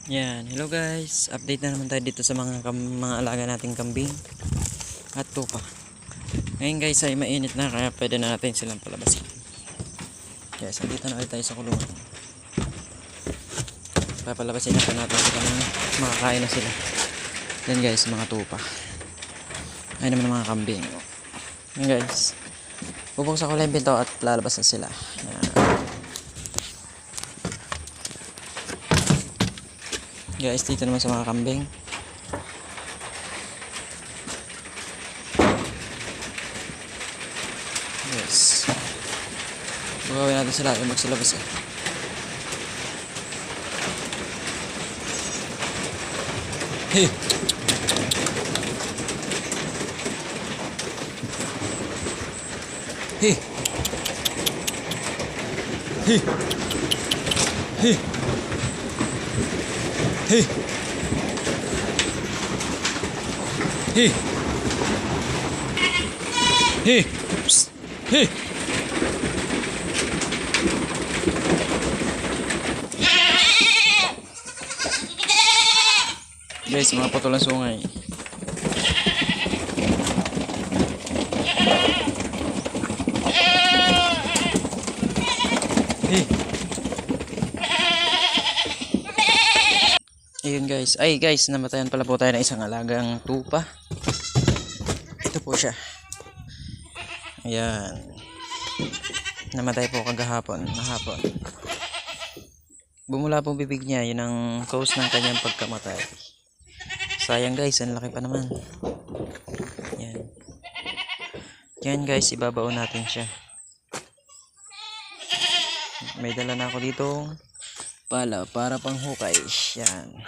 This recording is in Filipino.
Yan, hello guys. Update na naman tayo dito sa mga alaga nating kambing at tupa. Ngayon guys ay mainit na kaya pwede na natin silang palabasin. Yes, andito na ulit tayo sa kulungan. Papalabasin na po natin sila ng makakain na sila. Yan guys, mga tupa. Ayun naman ang mga kambing. Yan guys. Bubuksan ko lang yung pinto at lalabas na sila. Yan. Guys, dito naman sa mga kambing. Yes. Gagawin natin sila yung magsilabas eh. Hey! Hey! Hey! Hey! Hey! Hey! Hey! Psst! Hey! Guys, mga putulan sungay. Hey! Ayun guys. Ay guys, namatayan pala po tayo ng isang alagang tupa. Ito po siya. Ayan. Namatay po kagahapon. Mahapon. Bumula po bibig niya. Yun ang cause ng kanyang pagkamatay. Sayang guys. Ang laki pa naman. Ayan. Yan guys. Ibabaon natin siya. May dala na ako dito pala para pang hukay. Yan.